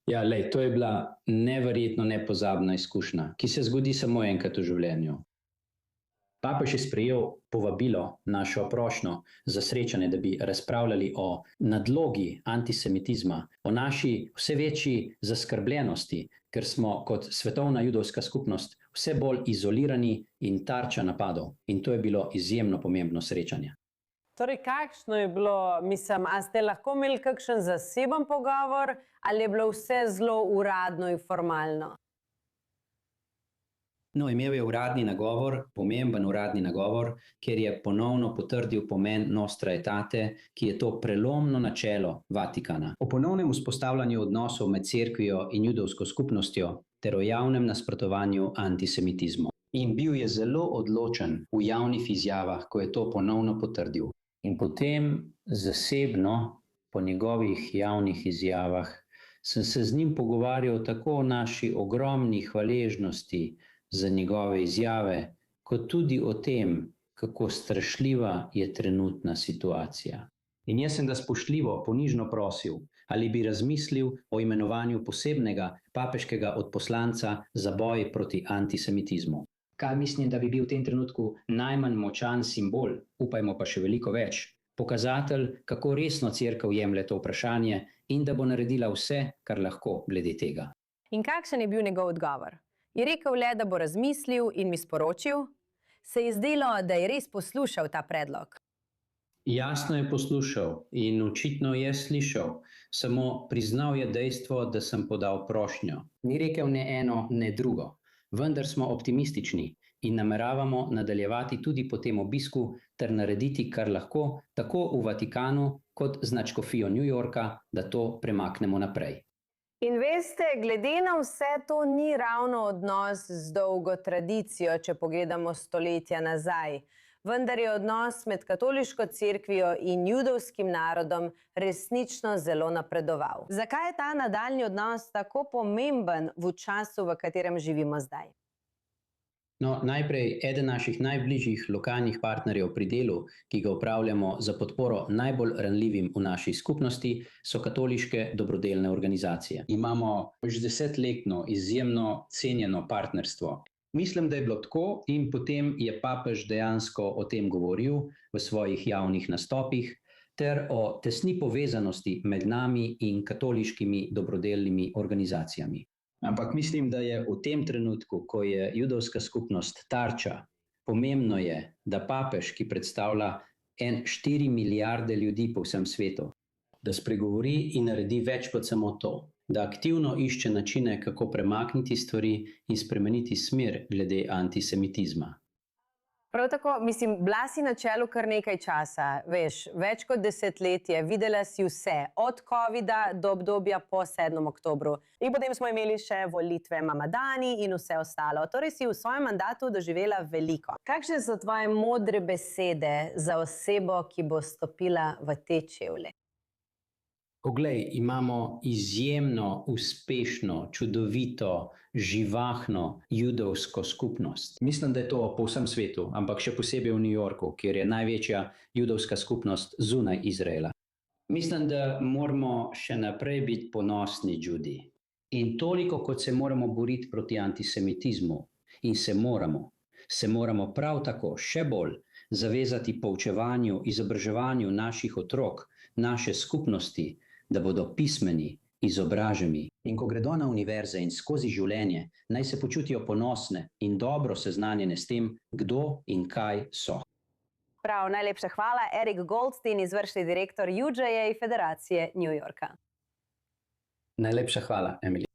Ja, lej, to je bila neverjetno nepozabna izkušnja, ki se zgodi samo enkrat v življenju. Papež je sprejel povabilo, našo prošnjo za srečanje, da bi razpravljali o nadlogi antisemitizma, o naši vse večji zaskrbljenosti, ker smo kot svetovna judovska skupnost vse bolj izolirani in tarča napadov. In to je bilo izjemno pomembno srečanje. Torej, kakšno je bilo, mislim, a ste lahko imeli kakšen zaseben pogovor ali je bilo vse zelo uradno in formalno? No, imel je uradni nagovor, pomemben uradni nagovor, kjer je ponovno potrdil pomen Nostra Aetate, ki je to prelomno načelo Vatikana. O ponovnem vzpostavljanju odnosov med cerkvijo in judovsko skupnostjo ter o javnem nasprotovanju antisemitizmu. In bil je zelo odločen v javnih izjavah, ko je to ponovno potrdil. In potem zasebno, po njegovih javnih izjavah, sem se z njim pogovarjal tako o naši ogromni hvaležnosti za njegove izjave, kot tudi o tem, kako strašljiva je trenutna situacija. In jaz sem ga spoštljivo, ponižno prosil, ali bi razmislil o imenovanju posebnega papeškega odposlanca za boj proti antisemitizmu. Kaj mislim, da bi bil v tem trenutku najmanj močan simbol, upajmo pa še veliko več, pokazatelj, kako resno cerkev jemlje to vprašanje in da bo naredila vse, kar lahko glede tega. In kakšen je bil njegov odgovor? Je rekel le, da bo razmislil in mi sporočil? Se je zdelo, da je res poslušal ta predlog? Jasno je poslušal in očitno je slišal, samo priznal je dejstvo, da sem podal prošnjo. Ni rekel ne eno, ne drugo, vendar smo optimistični in nameravamo nadaljevati tudi po tem obisku ter narediti, kar lahko, tako v Vatikanu kot z nadškofijo New Yorka, da to premaknemo naprej. In veste, glede na vse to ni ravno odnos z dolgo tradicijo, če pogledamo stoletja nazaj. Vendar je odnos med katoliško cerkvijo in judovskim narodom resnično zelo napredoval. Zakaj je ta nadaljnji odnos tako pomemben v času, v katerem živimo zdaj? No, najprej, eden naših najbližjih lokalnih partnerjev pri delu, ki ga opravljamo za podporo najbolj ranljivim v naši skupnosti, so katoliške dobrodelne organizacije. Imamo že 10-letno izjemno cenjeno partnerstvo. Mislim, da je bilo tako in potem je papež dejansko o tem govoril v svojih javnih nastopih ter o tesni povezanosti med nami in katoliškimi dobrodelnimi organizacijami. Ampak mislim, da je v tem trenutku, ko je judovska skupnost tarča, pomembno je, da papež, ki predstavlja 4 milijarde ljudi po vsem svetu, da spregovori in naredi več kot samo to, da aktivno išče načine, kako premakniti stvari in spremeniti smer glede antisemitizma. Prav tako, mislim, bila si na čelu kar nekaj časa, veš, več kot 10 let, videla si vse, od covida do obdobja po 7. oktobru. In potem smo imeli še volitve Mamadani in vse ostalo. Torej si v svojem mandatu doživela veliko. Kakšne so tvoje modre besede za osebo, ki bo stopila v te čevlje? Poglej, imamo izjemno uspešno, čudovito, živahno judovsko skupnost. Mislim, da je to po vsem svetu, ampak še posebej v New Yorku, kjer je največja judovska skupnost zunaj Izraela. Mislim, da moramo še naprej biti ponosni Judi. In toliko, kot se moramo boriti proti antisemitizmu, in se moramo prav tako še bolj zavezati poučevanju, izobraževanju naših otrok, naše skupnosti, da bodo pismeni, izobraženi. In ko gredo na univerze in skozi življenje, naj se počutijo ponosne in dobro seznanjene s tem, kdo in kaj so. Prav, najlepša hvala, Erik Goldstein, izvršni direktor UJA Federacije New Yorka. Najlepša hvala, Emily.